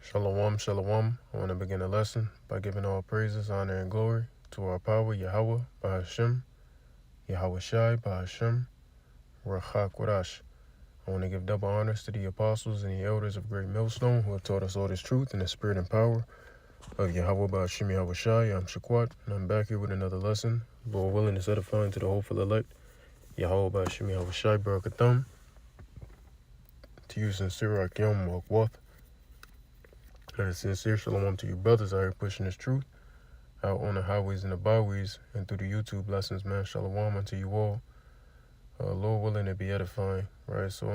Shalom, shalom. I want to begin the lesson by giving all praises, honor, and glory to our power, Yahweh, Bahashem, Yahweh Shai, Bahashem, Rachak Wadash. I want to give double honors to the apostles and the elders of Great Millstone who have taught us all this truth in the spirit and power of Yahweh, Bahashem, Yahweh Shai. I'm Shaquat, and I'm back here with another lesson. Lord willing, is edifying to the hopeful elect. Yahweh, Bahashem, Yahweh Shai, Barakatham. To you, sincere Akim Wakwath. And a sincere shalom to you brothers out here pushing this truth out on the highways and the byways and through the YouTube lessons, man. Shalom unto you all. Lord willing, it be edifying, right? So,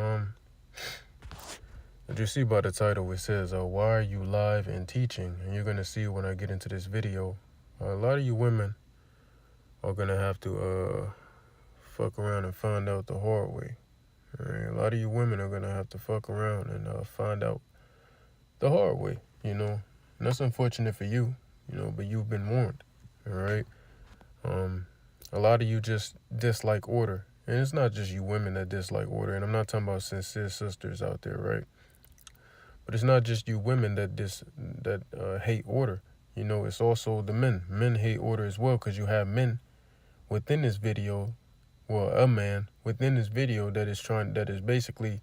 as you see by the title, it says, why are you live and teaching? And you're going to see when I get into this video, a lot of you women are going to have to fuck around and find out the hard way. Right? A lot of you women are going to have to fuck around and find out the hard way, you know. And that's unfortunate for you, you know, but you've been warned, all right? A lot of you just dislike order. And it's not just you women that dislike order. And I'm not talking about sincere sisters out there, right? But it's not just you women that hate order. You know, it's also the men. Men hate order as well, because you have men within this video, well, a man within this video that is basically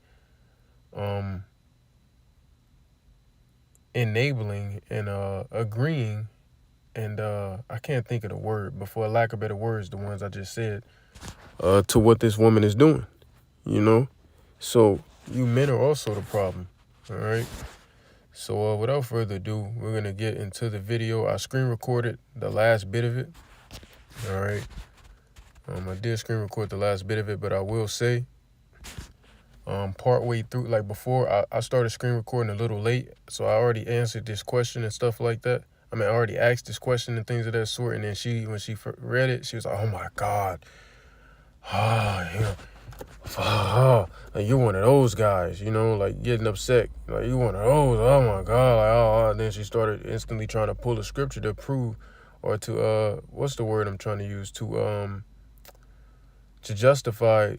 enabling and agreeing, and I can't think of the word, but for lack of better words, the ones I just said, to what this woman is doing, you know? So you men are also the problem, all right? So without further ado, we're going to get into the video. I screen recorded the last bit of it, all right? I did screen record the last bit of it, but I will say, part way through, like before, I started screen recording a little late, so I already answered this question and stuff like that. I mean, I already asked this question and things of that sort, and then when she read it, she was like, oh my God, you know, like you're one of those guys, you know, like getting upset, like you one of those, oh my God, like, and then she started instantly trying to pull a scripture to prove, or to, what's the word I'm trying to use, to justify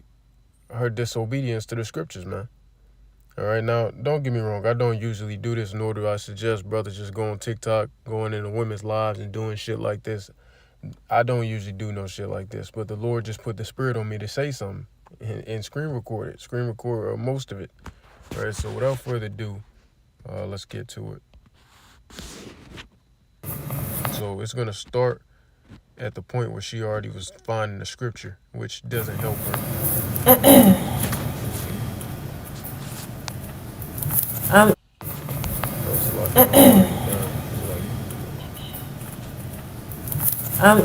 her disobedience to the scriptures, man. All right, now, don't get me wrong. I don't usually do this, nor do I suggest brothers just go on TikTok, going into women's lives and doing shit like this. I don't usually do no shit like this, but the Lord just put the spirit on me to say something and screen record most of it. All right, so without further ado, let's get to it. So it's going to start at the point where she already was finding the scripture, which doesn't help her.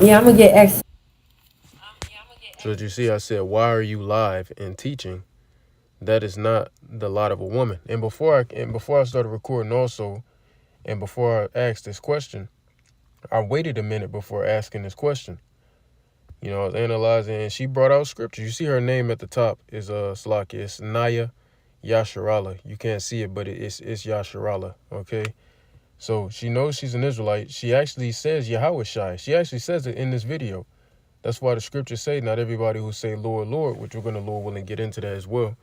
Yeah, I'm gonna get X. So as you see, I said, why are you live and teaching? That is not the lot of a woman. And before I started recording also, and before I asked this question, I waited a minute before asking this question. You know, I was analyzing, and she brought out scripture. You see her name at the top is Slaki. It's Naya Yasharala. You can't see it, but it's Yasharala, okay? So she knows she's an Israelite. She actually says Yahweh Shai. She actually says it in this video. That's why the scriptures say not everybody who say Lord, Lord, which we're going to, Lord willing, get into that as well.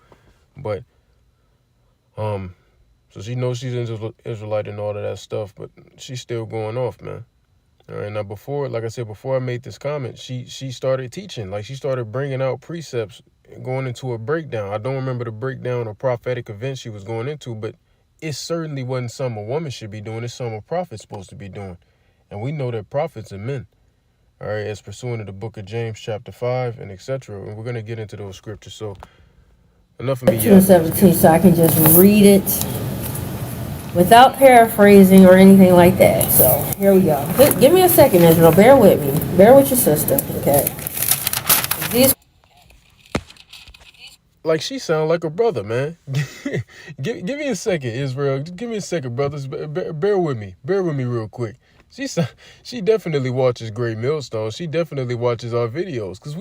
But, so she knows she's an Israelite and all of that stuff, but she's still going off, man. All right, now before I made this comment, she started teaching. Like, she started bringing out precepts, going into a breakdown. I don't remember the breakdown or prophetic event she was going into, but it certainly wasn't something a woman should be doing. It's something a prophet's supposed to be doing. And we know that prophets are men. All right, as pursuant to the book of James, chapter 5, and etc. And we're going to get into those scriptures. So, enough of me. 2:17, so I can just read it without paraphrasing or anything like that. So, here we go. Give me a second, Israel. Bear with me. Bear with your sister, okay? These. Like, she sound like a brother, man. give me a second, Israel. Give me a second, brothers. Bear with me. Bear with me real quick. She definitely watches Great Millstone. She definitely watches our videos, because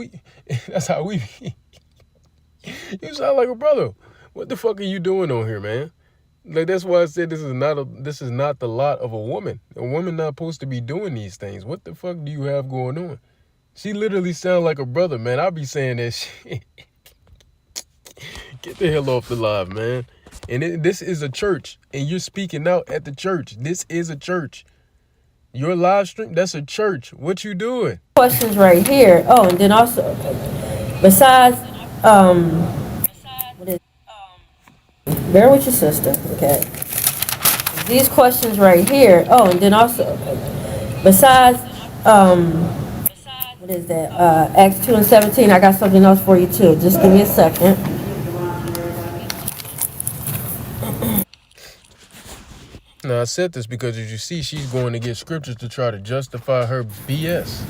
that's how we be. You sound like a brother. What the fuck are you doing on here, man? Like, that's why I said this is not the lot of a woman. A woman not supposed to be doing these things. What the fuck do you have going on? She literally sound like a brother, man. I be saying that shit. Get the hell off the live, man. And this is a church, and you're speaking out at the church. This is a church. Your live stream, that's a church. What you doing? Questions right here. Oh, and then also, besides, what is, bear with your sister, okay? These questions right here. Oh, and then also, besides, what is that? Acts 2:17. I got something else for you too. Just give me a second. Now, I said this because, as you see, she's going to get scriptures to try to justify her BS.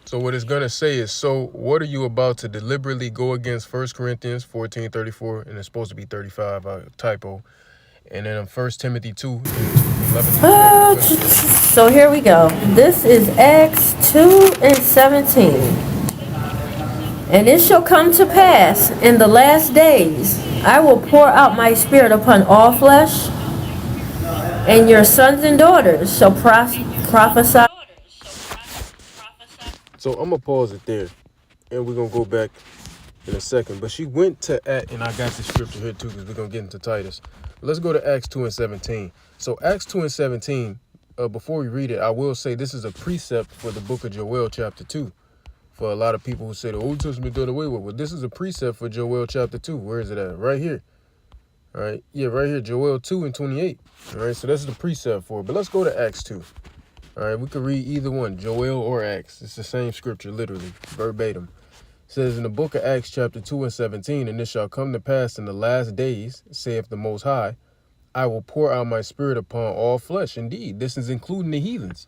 So what it's going to say is, so what are you about to deliberately go against 1 Corinthians 14:34, and it's supposed to be 35, typo, and then 1 Timothy 2, 11. So here we go. This is Acts 2:17. And it shall come to pass in the last days, I will pour out my spirit upon all flesh, and your sons and daughters shall prophesy. So I'm going to pause it there, and we're going to go back in a second. But she went to, and I got the scripture here too, because we're going to get into Titus. Let's go to Acts 2:17. So Acts 2:17, before we read it, I will say this is a precept for the book of Joel chapter 2. For a lot of people who say the Old Testament done away with. Well, this is a precept for Joel chapter 2. Where is it at? Right here. All right. Yeah, right here. Joel 2:28. All right. So that's the precept for it. But let's go to Acts 2. All right. We could read either one, Joel or Acts. It's the same scripture, literally, verbatim. It says in the book of Acts chapter 2:17, and it shall come to pass in the last days, saith the Most High, I will pour out my spirit upon all flesh. Indeed, this is including the heathens.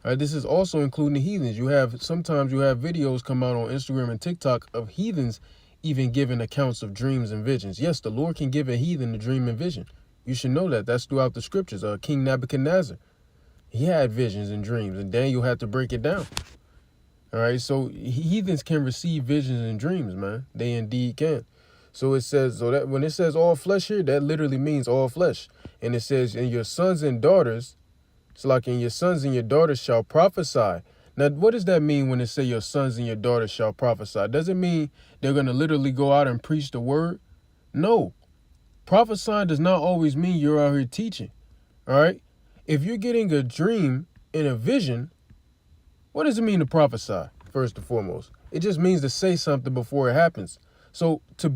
All right, this is also including the heathens. Sometimes you have videos come out on Instagram and TikTok of heathens even giving accounts of dreams and visions. Yes, the Lord can give a heathen a dream and vision. You should know that. That's throughout the scriptures. King Nebuchadnezzar, he had visions and dreams, and Daniel had to break it down. All right, so heathens can receive visions and dreams, man. They indeed can. So it says, so that when it says all flesh here, that literally means all flesh. And it says, and your sons and daughters, it's like, and your sons and your daughters shall prophesy. Now, what does that mean when it say your sons and your daughters shall prophesy? Does it mean they're going to literally go out and preach the word? No. Prophesying does not always mean you're out here teaching. All right. If you're getting a dream and a vision, what does it mean to prophesy? First and foremost, it just means to say something before it happens. So to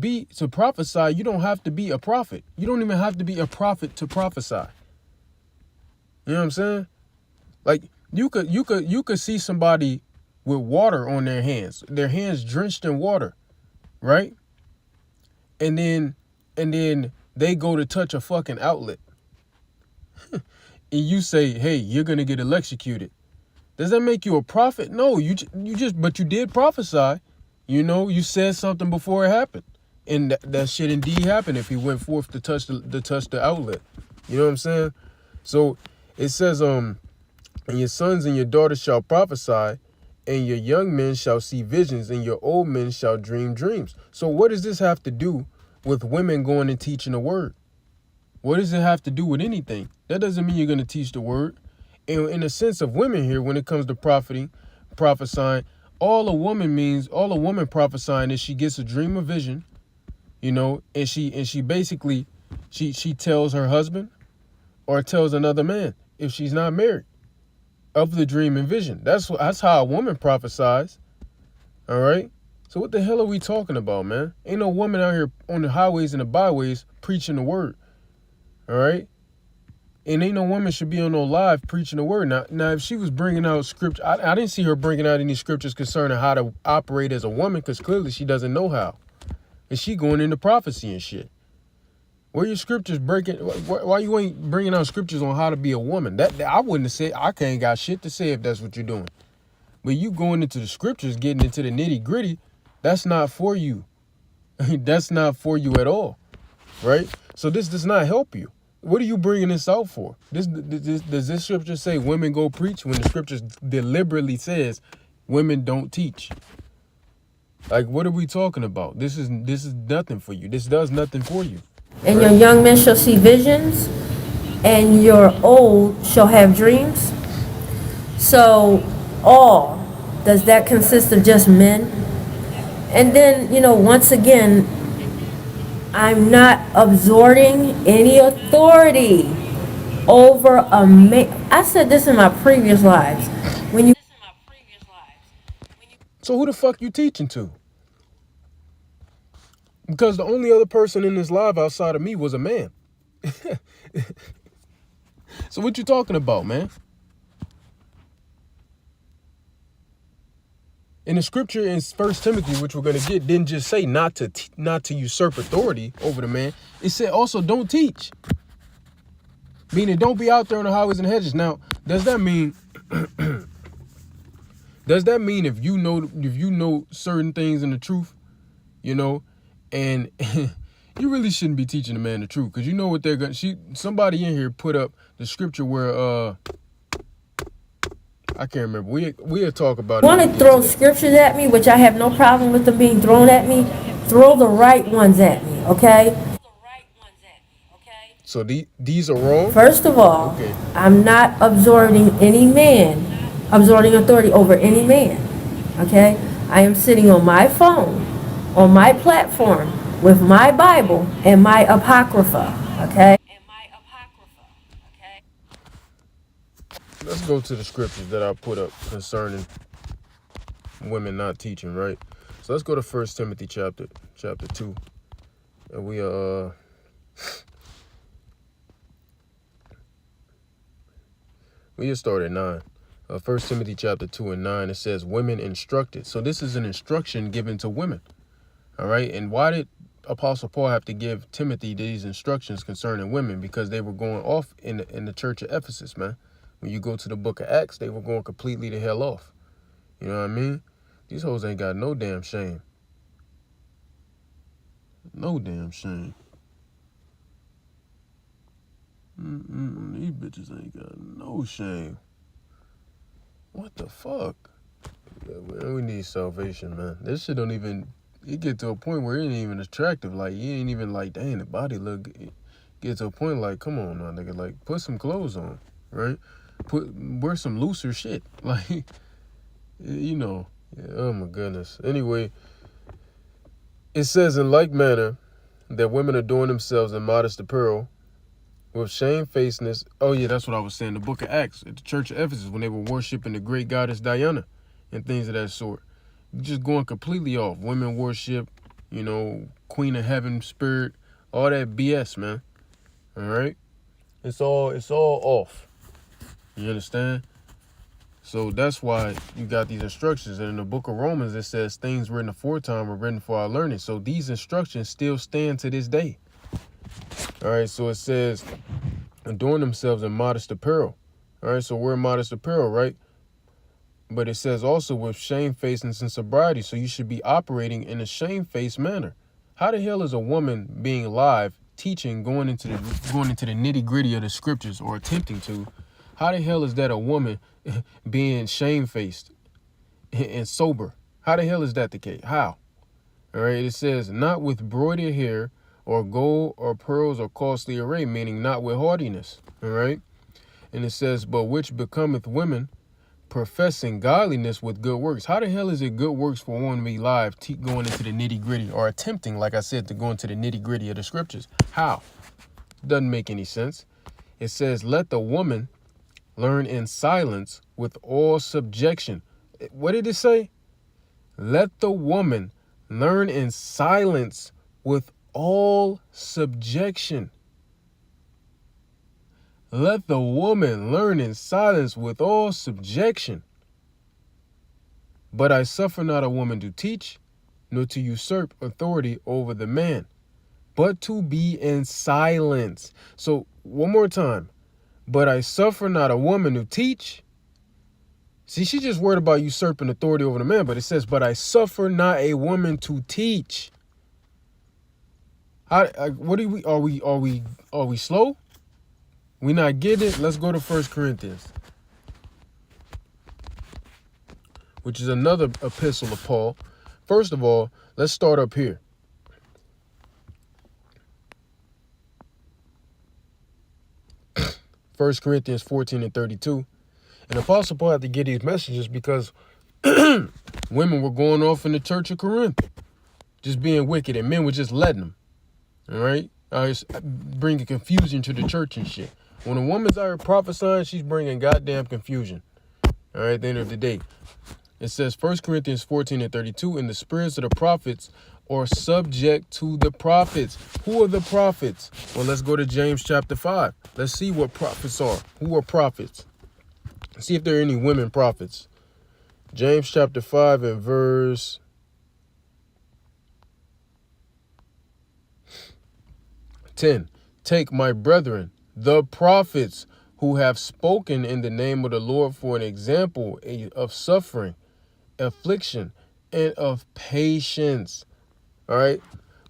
prophesy, you don't have to be a prophet. You don't even have to be a prophet to prophesy. You know what I'm saying? Like you could see somebody with water on their hands drenched in water, right? And then they go to touch a fucking outlet. And you say, "Hey, you're going to get electrocuted." Does that make you a prophet? No, but you did prophesy. You know, you said something before it happened. And that shit indeed happened if he went forth to touch the outlet. You know what I'm saying? So it says, and your sons and your daughters shall prophesy, and your young men shall see visions, and your old men shall dream dreams. So what does this have to do with women going and teaching the word? What does it have to do with anything? That doesn't mean you're going to teach the word. And in the sense of women here, when it comes to prophesying, all a woman prophesying is she gets a dream or vision, you know, and she basically, she tells her husband or tells another man, if she's not married, of the dream and vision. That's how a woman prophesies. All right. So what the hell are we talking about, man? Ain't no woman out here on the highways and the byways preaching the word. All right. And ain't no woman should be on no live preaching the word. Now, if she was bringing out scripture, I didn't see her bringing out any scriptures concerning how to operate as a woman, because clearly she doesn't know how. And she going into prophecy and shit. Where your scriptures breaking? Why you ain't bringing out scriptures on how to be a woman? That I wouldn't have said. I can't got shit to say if that's what you're doing. But you going into the scriptures, getting into the nitty gritty, that's not for you. That's not for you at all, right? So this does not help you. What are you bringing this out for? Does this scripture say women go preach when the scriptures deliberately says women don't teach? Like, what are we talking about? This is nothing for you. This does nothing for you. And your young men shall see visions, and your old shall have dreams. So all, does that consist of just men? And then, once again, I'm not absorbing any authority over a man. I said this in my previous lives. When you So who the fuck you teaching to? Because the only other person in this live outside of me was a man. So what you talking about, man? In the scripture in 1 Timothy, which we're going to get, didn't just say not to usurp authority over the man. It said also don't teach. Meaning don't be out there on the highways and hedges. Now, does that mean if you know certain things in the truth, and you really shouldn't be teaching a man the truth, because you know what they're going to... Somebody in here put up the scripture where... I can't remember. We'll talk about it. Want to throw scriptures at me, which I have no problem with them being thrown at me. Throw the right ones at me, okay? So these are wrong? First of all, okay. I'm not absorbing authority over any man, okay? I am sitting on my phone, on my platform, with my Bible and my Apocrypha, okay? Let's go to the scriptures that I put up concerning women not teaching, right? So let's go to 1 Timothy chapter 2. And we'll start at 9. 1 Timothy chapter 2 and 9, it says, women instructed. So this is an instruction given to women. All right. And why did Apostle Paul have to give Timothy these instructions concerning women? Because they were going off in the church of Ephesus, man. When you go to the book of Acts, they were going completely to hell off. You know what I mean? These hoes ain't got no damn shame. No damn shame. These bitches ain't got no shame. What the fuck? Yeah, man, we need salvation, man. This shit don't even... It get to a point where it ain't even attractive. Like, you ain't even like, dang, the body look... Get to a point like, come on now, nigga. Like, put some clothes on, right? Wear some looser shit. Like, Yeah, oh my goodness. Anyway, it says in like manner that women adorn themselves in modest apparel with shamefacedness. Oh yeah, that's what I was saying. The book of Acts at the church of Ephesus, when they were worshiping the great goddess Diana and things of that sort. Just going completely off. Women worship, Queen of Heaven, Spirit, all that BS, man. All right? It's all off. You understand? So that's why you got these instructions. And in the book of Romans, it says things written aforetime were written for our learning. So these instructions still stand to this day. All right, so it says, adorn themselves in modest apparel. All right, so we're modest apparel, right? But it says also with shamefacedness and sobriety. So you should be operating in a shamefaced manner. How the hell is a woman being live, teaching, going into the nitty gritty of the scriptures, or attempting to? How the hell is that a woman being shamefaced and sober? How the hell is that the case? How? All right, it says, not with broidered hair or gold or pearls or costly array, meaning not with haughtiness. All right. And it says, but which becometh women professing godliness with good works. How the hell is it good works for one to be live, going into the nitty gritty, or attempting, like I said, to go into the nitty gritty of the scriptures? How? Doesn't make any sense. It says, let the woman learn in silence with all subjection. What did it say? Let the woman learn in silence with all subjection. Let the woman learn in silence with all subjection. But I suffer not a woman to teach, nor to usurp authority over the man, but to be in silence. So one more time. But I suffer not a woman to teach. See, she just worried about usurping authority over the man, but it says, but I suffer not a woman to teach. What are we slow? We not getting it? Let's go to 1 Corinthians, which is another epistle of Paul. First of all, let's start up here. 1 Corinthians 14 and 32. And Apostle Paul had to get these messages because women were going off in the church of Corinth, just being wicked, and men were just letting them. All right? Bringing confusion to the church and shit. When a woman's out here prophesying, she's bringing goddamn confusion. All right, at the end of the day. It says 1 Corinthians 14:32, and the spirits of the prophets are subject to the prophets. Who are the prophets? Well, let's go to James chapter 5. Let's see what prophets are. Who are prophets? Let's see if there are any women prophets. James chapter 5 and verse 10. Take, my brethren, the prophets who have spoken in the name of the Lord for an example of suffering, affliction, and of patience. All right.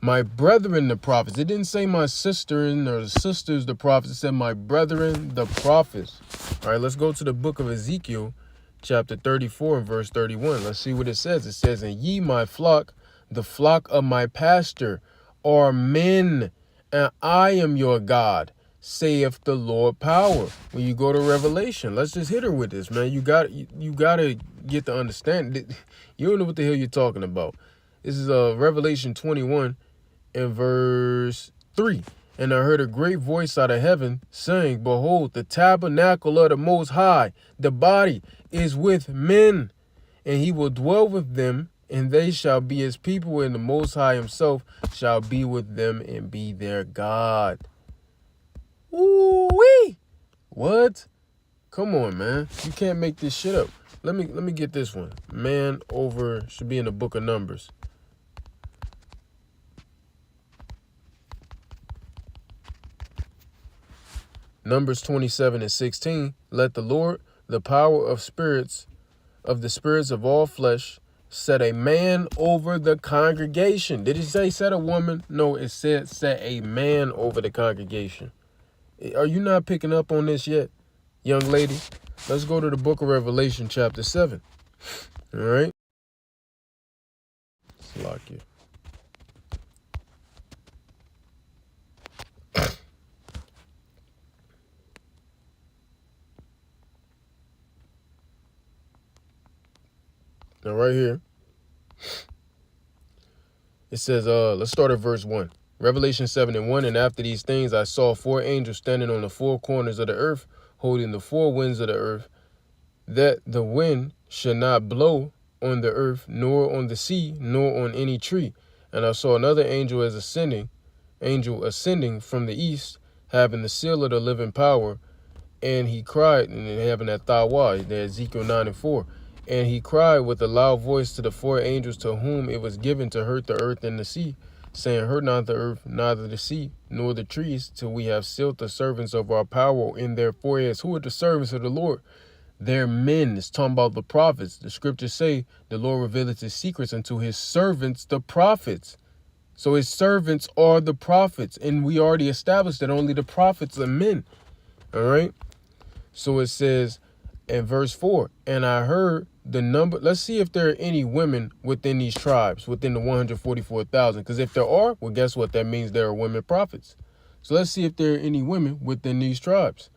My brethren, the prophets. It didn't say my sister or the sisters, the prophets. It said my brethren, the prophets. All right. Let's go to the book of Ezekiel, chapter 34 and verse 31. Let's see what it says. It says, and ye, my flock, the flock of my pasture, are men, and I am your God, saith the Lord power. When you go to Revelation, let's just hit her with this, man. You gotta get to understand. You don't know what the hell you're talking about. This is Revelation 21 and verse 3. And I heard a great voice out of heaven saying, behold, the tabernacle of the Most High, the body, is with men, and he will dwell with them, and they shall be his people, and the Most High himself shall be with them and be their God. Ooh-wee! What? Come on, man. You can't make this shit up. Let me get this one. Man over should be in the book of Numbers. Numbers 27 and 16. Let the Lord, the power of the spirits of all flesh, set a man over the congregation. Did it say set a woman? No, it said set a man over the congregation. Are you not picking up on this yet, young lady? Let's go to the book of Revelation, chapter 7. All right. Let's lock you. Now, right here, it says, let's start at verse 1. Revelation 7 and 1, and after these things I saw 4 angels standing on the 4 corners of the earth, holding the 4 winds of the earth, that the wind should not blow on the earth, nor on the sea, nor on any tree. And I saw another angel ascending from the east, having the seal of the living power, and he cried, and having that Thawa, the Ezekiel 9 and 4. And he cried with a loud voice to the 4 angels to whom it was given to hurt the earth and the sea, saying, hurt not the earth, neither the sea, nor the trees, till we have sealed the servants of our power in their foreheads. Who are the servants of the Lord? They're men. It's talking about the prophets. The scriptures say the Lord revealeth his secrets unto his servants, the prophets. So his servants are the prophets. And we already established that only the prophets are men. All right. So it says in verse 4, and I heard the number. Let's see if there are any women within these tribes, within the 144,000. Because if there are, well, guess what? That means there are women prophets. So let's see if there are any women within these tribes,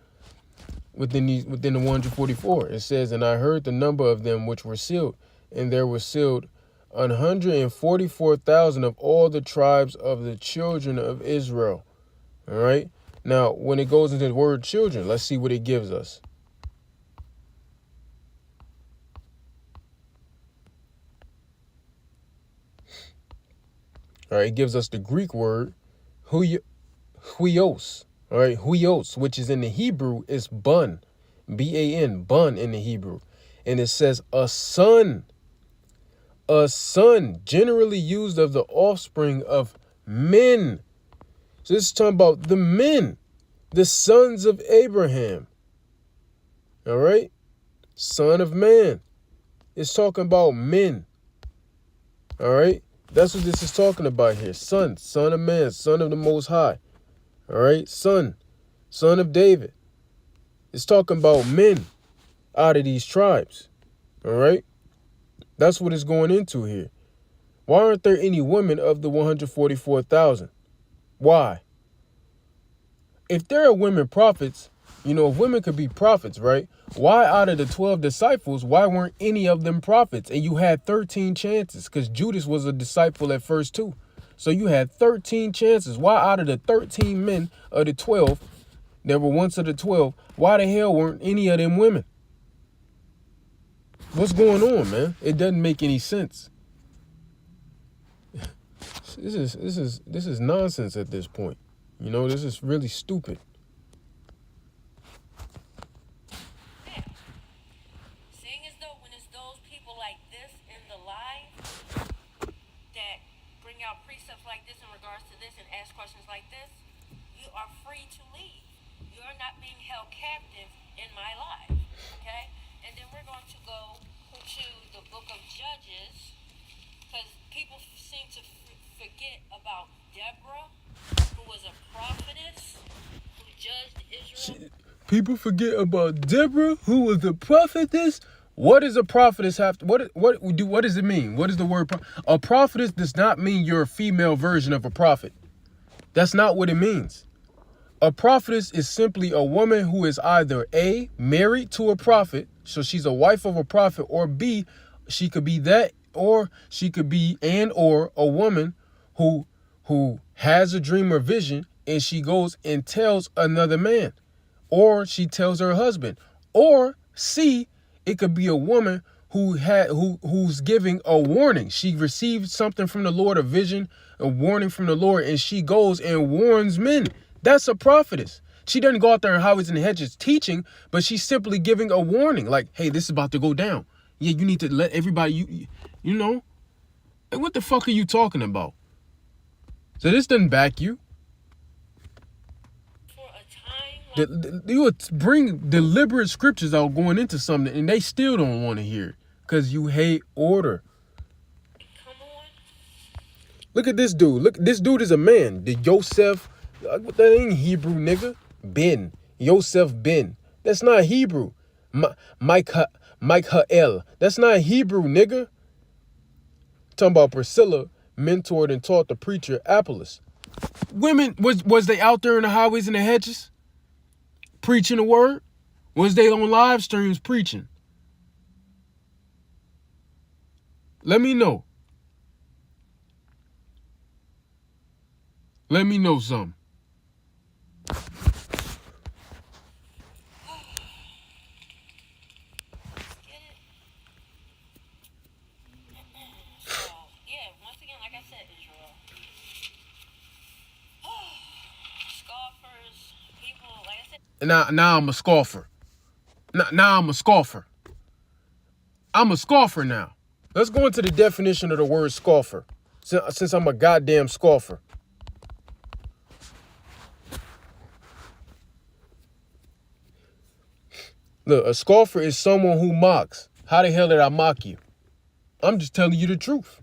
within the 144. It says, and I heard the number of them which were sealed, and there were sealed 144,000 of all the tribes of the children of Israel. All right. Now, when it goes into the word children, let's see what it gives us. All right, it gives us the Greek word huios. All right, huios, which is in the Hebrew is bun, B-A-N, bun in the Hebrew. And it says a son, generally used of the offspring of men. So this is talking about the men, the sons of Abraham. All right, son of man. It's talking about men. All right. That's what this is talking about here. Son of man, son of the Most High. All right. Son of David. It's talking about men out of these tribes. All right. That's what it's going into here. Why aren't there any women of the 144,000? Why? If there are women prophets, You know, if women could be prophets, right? Why out of the 12 disciples, why weren't any of them prophets? And you had 13 chances, because Judas was a disciple at first too. So you had 13 chances. Why out of the 13 men of the 12, there were once of the 12, why the hell weren't any of them women? What's going on, man? It doesn't make any sense. This is nonsense at this point. You know, this is really stupid. Seeing as though when it's those people like this in the live that bring out precepts like this in regards to this and ask questions like this, you are free to leave. You are not being held captive in my life. Okay? And then we're going to go to the book of Judges, because people seem to forget about Deborah, who was a prophetess who judged Israel. People forget about Deborah, who was a prophetess. What does a prophetess have to, what does it mean? What is the word? A prophetess does not mean you're a female version of a prophet. That's not what it means. A prophetess is simply a woman who is either A, married to a prophet, so she's a wife of a prophet, or B, she could be that, or she could be or a woman who has a dream or vision, and she goes and tells another man, or she tells her husband, or C, it could be a woman who's giving a warning. She received something from the Lord, a vision, a warning from the Lord, and she goes and warns men. That's a prophetess. She doesn't go out there in highways and hedges teaching, but she's simply giving a warning, like, hey, this is about to go down. Yeah, you need to let everybody, you know. And what the fuck are you talking about? So this doesn't back you. For a time like You would bring deliberate scriptures out going into something, and they still don't want to hear it because you hate order. come on. Look at this dude. Look, this dude is a man. The Yosef, that ain't Hebrew, nigga. Ben. Yosef Ben. That's not Hebrew. Michael. That's not Hebrew, nigga. Talking about Priscilla mentored and taught the preacher Apollos. Women, was they out there in the highways and the hedges preaching the word? Was they on live streams preaching? Let me know. Let me know something. Get it? So, yeah, once again, like I said, Israel. Scoffers, people, like I said. Now I'm a scoffer. Now I'm a scoffer. I'm a scoffer now. Let's go into the definition of the word scoffer, since I'm a goddamn scoffer. Look, a scoffer is someone who mocks. How the hell did I mock you? I'm just telling you the truth.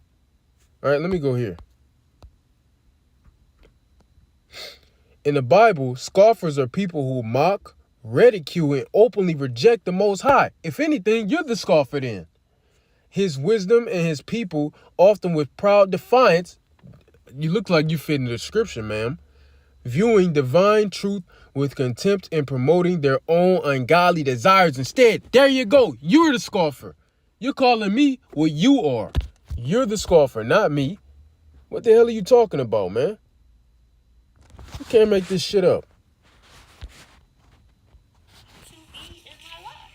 All right, let me go here. In the Bible, scoffers are people who mock, ridicule, and openly reject the Most High. If anything, you're the scoffer then. His wisdom and his people, often with proud defiance, you look like you fit in the description, ma'am, viewing divine truth with contempt and promoting their own ungodly desires instead. There you go. You're the scoffer. You're calling me what you are. You're the scoffer, not me. What the hell are you talking about, man? You can't make this shit up. To be in my life.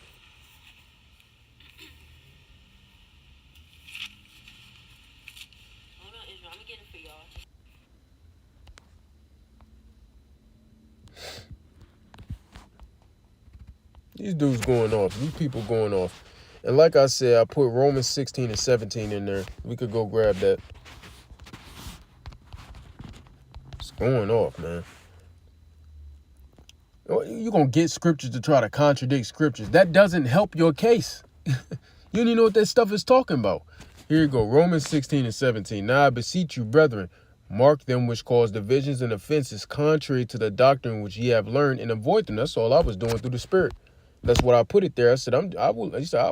Hold on, Israel. I'm gonna get it for y'all. These dudes going off. These people going off. And like I said, I put Romans 16 and 17 in there. We could go grab that. It's going off, man. You're going to get scriptures to try to contradict scriptures. That doesn't help your case. You don't even know what that stuff is talking about. Here you go. Romans 16 and 17. Now I beseech you, brethren, mark them which cause divisions and offenses contrary to the doctrine which ye have learned, and avoid them. That's all I was doing through the Spirit. That's what I put it there. I said, I'm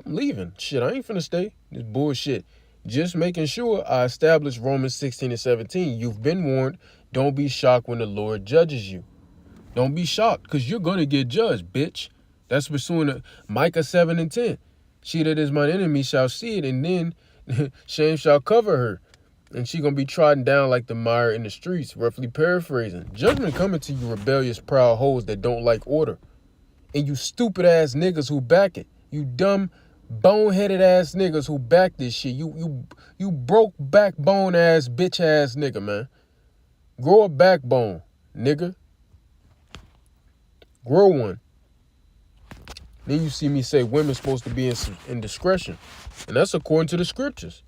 leaving. Shit, I ain't finna stay. This bullshit. Just making sure I establish Romans 16 and 17. You've been warned. Don't be shocked when the Lord judges you. Don't be shocked, because you're going to get judged, bitch. That's pursuing Micah 7 and 10. She that is mine enemy shall see it, and then shame shall cover her. And she going to be trodden down like the mire in the streets, roughly paraphrasing. Judgment coming to you rebellious, proud hoes that don't like order. And you stupid ass niggas who back it. You dumb, boneheaded ass niggas who back this shit. You broke backbone ass, bitch ass nigga, man. Grow a backbone, nigga. Grow one. Then you see me say women's supposed to be in discretion. And that's according to the scriptures.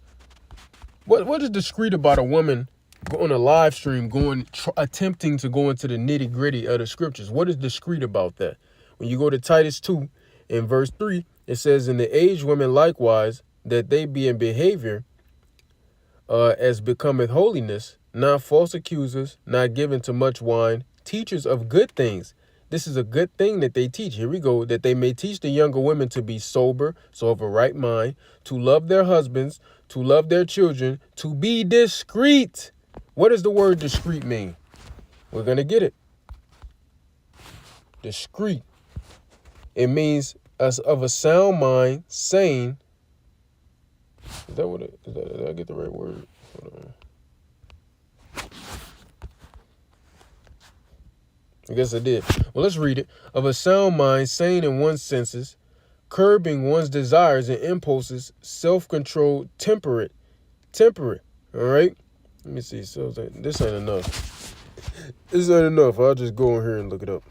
What is discreet about a woman on a live stream attempting to go into the nitty gritty of the scriptures? What is discreet about that? When you go to Titus 2 in verse 3, it says, in the aged women likewise, that they be in behavior as becometh holiness, not false accusers, not given to much wine, teachers of good things. This is a good thing that they teach. Here we go. That they may teach the younger women to be sober, so of a right mind, to love their husbands, to love their children, to be discreet. What does the word discreet mean? We're going to get it. Discreet. It means as of a sound mind, sane. Is that what it is? Did I get the right word? Hold on. I guess I did. Well, let's read it. Of a sound mind, sane in one's senses, curbing one's desires and impulses, self-controlled, temperate. All right? Let me see. So this ain't enough. This ain't enough. I'll just go in here and look it up.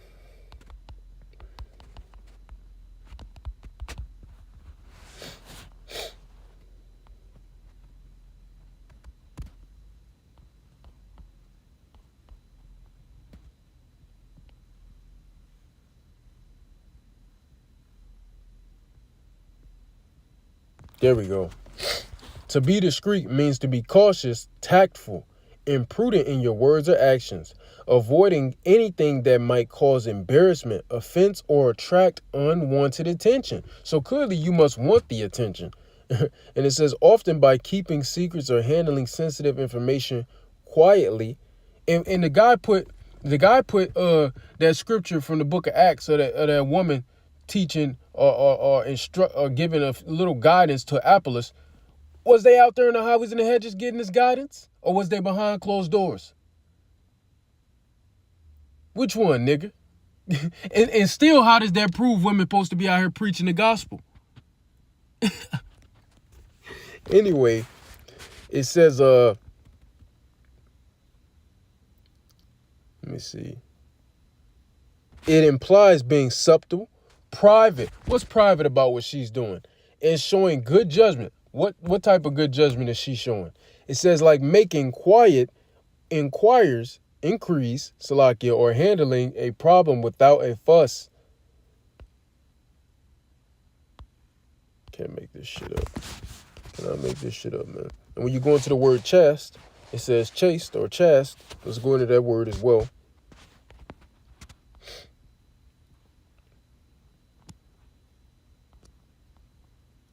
There we go. To be discreet means to be cautious, tactful, and prudent in your words or actions, avoiding anything that might cause embarrassment, offense, or attract unwanted attention. So clearly you must want the attention. And it says often by keeping secrets or handling sensitive information quietly. And the guy put that scripture from the book of Acts of that woman teaching or giving a little guidance to Apollos. Was they out there in the highways and the hedges getting this guidance? Or was they behind closed doors? Which one, nigga? and still, how does that prove women supposed to be out here preaching the gospel? Anyway, it says, let me see. It implies being subtle, private. What's private about what she's doing? And showing good judgment. What type of good judgment is she showing? It says like making quiet increase, Salakia, or handling a problem without a fuss. Can't make this shit up. Cannot make this shit up, man. And when you go into the word chaste, it says chaste or chaste. Let's go into that word as well.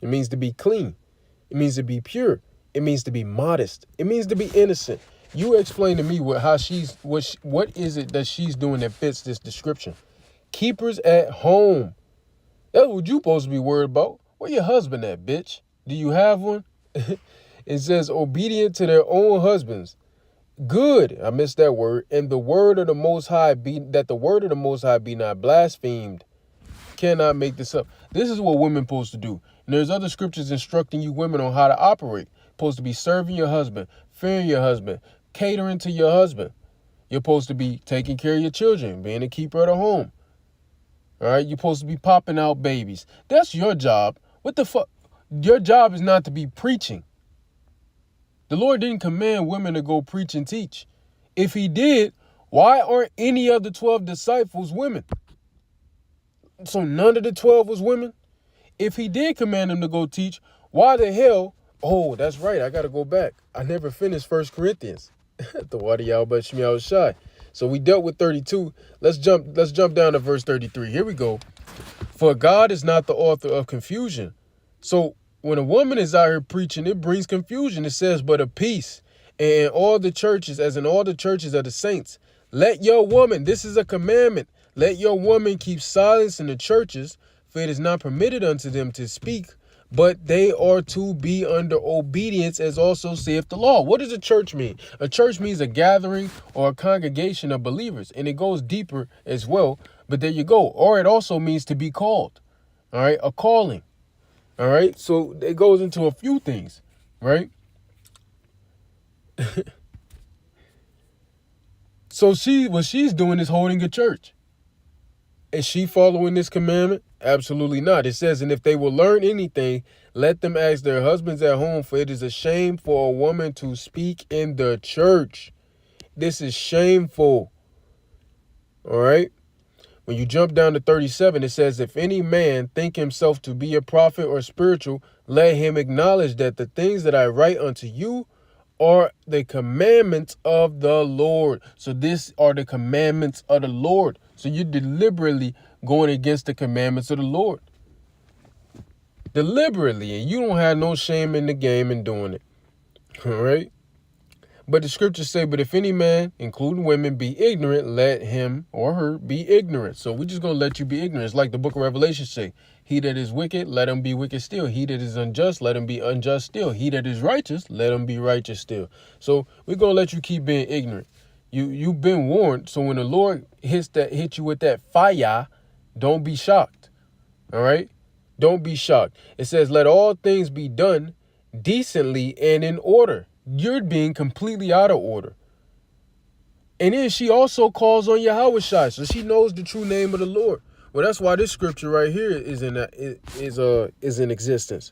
It means to be clean. It means to be pure. It means to be modest. It means to be innocent. You explain to me what is it that she's doing that fits this description? Keepers at home. That's what you supposed to be worried about. Where your husband at, bitch? Do you have one? It says obedient to their own husbands. Good. I missed that word. And the word of the Most High be not blasphemed. Cannot make this up. This is what women supposed to do. And there's other scriptures instructing you women on how to operate. Supposed to be serving your husband, fearing your husband, catering to your husband. You're supposed to be taking care of your children, being a keeper of the home. All right, you're supposed to be popping out babies. That's your job. What the fuck? Your job is not to be preaching. The Lord didn't command women to go preach and teach. If he did, why aren't any of the 12 disciples women? So none of the 12 was women? If he did command them to go teach, why the hell? Oh, that's right. I got to go back. I never finished 1 Corinthians. The water y'all but Shemiah shy. So we dealt with 32. Let's jump down to verse 33. Here we go. For God is not the author of confusion. So when a woman is out here preaching, it brings confusion. It says, but of peace. And all the churches, as in all the churches of the saints, Let your woman, this is a commandment, let your woman keep silence in the churches, for it is not permitted unto them to speak, but they are to be under obedience, as also saith the law. What does a church mean? A church means a gathering or a congregation of believers, and it goes deeper as well, but there you go. Or it also means to be called, all right, a calling, all right? So it goes into a few things, right? So what she's doing is holding a church. Is she following this commandment? Absolutely not. It says, and if they will learn anything, let them ask their husbands at home, for it is a shame for a woman to speak in the church. This is shameful. All right. When you jump down to 37, it says, if any man think himself to be a prophet or spiritual, let him acknowledge that the things that I write unto you are the commandments of the Lord. So these are the commandments of the Lord. So you're deliberately going against the commandments of the Lord. Deliberately. And you don't have no shame in the game in doing it. All right. But the scriptures say, but if any man, including women, be ignorant, let him or her be ignorant. So we're just going to let you be ignorant. It's like the book of Revelation say, he that is wicked, let him be wicked still. He that is unjust, let him be unjust still. He that is righteous, let him be righteous still. So we're going to let you keep being ignorant. You've been warned. So when the Lord hit you with that fire, don't be shocked. All right? Don't be shocked. It says, let all things be done decently and in order. You're being completely out of order. And then she also calls on Yahweh Shai, so she knows the true name of the Lord. Well, that's why this scripture right here is in existence.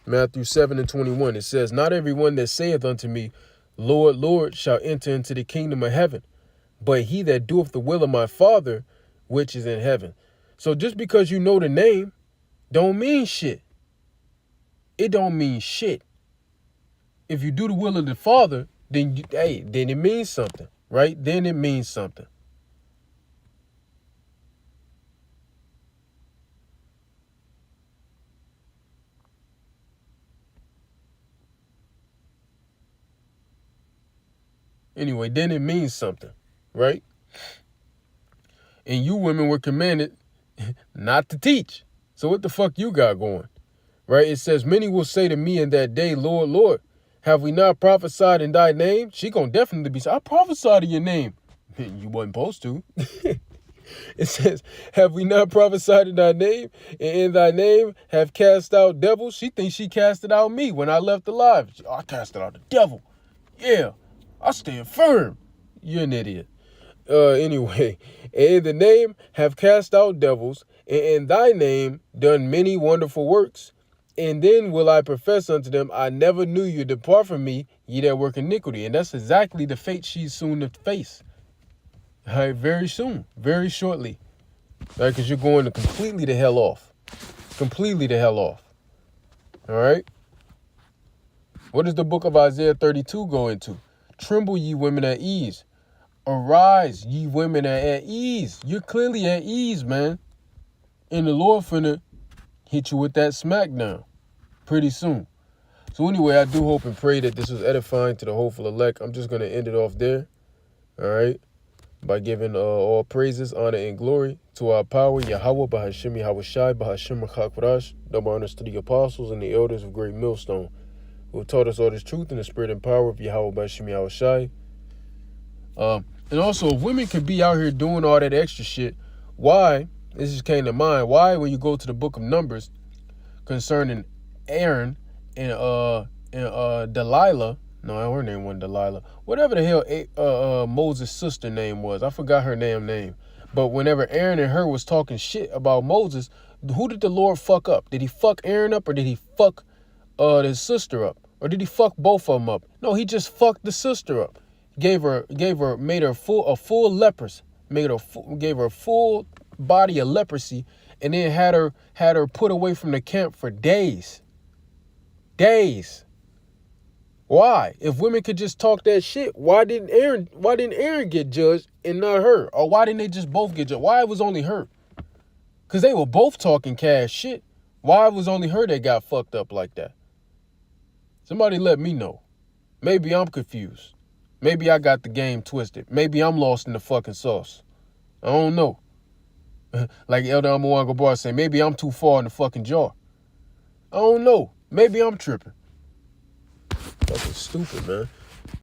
Matthew 7:21, it says, not everyone that saith unto me, Lord, Lord, shall enter into the kingdom of heaven, but he that doeth the will of my Father, which is in heaven. So just because you know the name, don't mean shit. It don't mean shit. If you do the will of the Father, then then it means something, right? Then it means something. Anyway, then it means something, right? And you women were commanded not to teach. So what the fuck you got going, right? It says, many will say to me in that day, Lord, Lord, have we not prophesied in thy name? She gonna definitely be saying, I prophesied in your name. You wasn't supposed to. It says, have we not prophesied in thy name? And in thy name have cast out devils? She thinks she casted out me when I left alive. I casted out the devil. Yeah, I stand firm. You're an idiot. Anyway, in the name have cast out devils, and in thy name done many wonderful works. And then will I profess unto them, I never knew you. Depart from me, ye that work iniquity. And that's exactly the fate she's soon to face. All right, very soon, very shortly. All right, because you're going to completely the hell off. Completely the hell off. All right. What does the book of Isaiah 32 go into? Tremble, ye women at ease. Arise, ye women at ease. You're clearly at ease, man. And the Lord finna hit you with that smackdown pretty soon. So anyway, I do hope and pray that this was edifying to the hopeful elect. I'm just going to end it off there. All right. By giving all praises, honor, and glory to our power, Yahweh, Bahashim Yahweh Shai, Bahashim Chakwarash, double honors to the apostles and the elders of Great Millstone, who have taught us all this truth in the spirit and power of Yahweh, Bahashim Yahweh Shai. And also, if women can be out here doing all that extra shit, why, this just came to mind, why when you go to the book of Numbers concerning Aaron and Delilah, no, her name wasn't Delilah, whatever the hell Moses' sister name was, I forgot her damn name, but whenever Aaron and her was talking shit about Moses, who did the Lord fuck up? Did he fuck Aaron up, or did he fuck his sister up? Or did he fuck both of them up? No, he just fucked the sister up. Made her a full leprous, gave her a full body of leprosy, and then had her put away from the camp for days. Why? If women could just talk that shit, why didn't Aaron get judged and not her? Or why didn't they just both get judged? Why it was only her? Because they were both talking cash shit. Why it was only her that got fucked up like that? Somebody let me know. Maybe I'm confused. Maybe I got the game twisted. Maybe I'm lost in the fucking sauce. I don't know. Like Elder Amawango Bar said, maybe I'm too far in the fucking jar. I don't know. Maybe I'm tripping. Fucking stupid, man.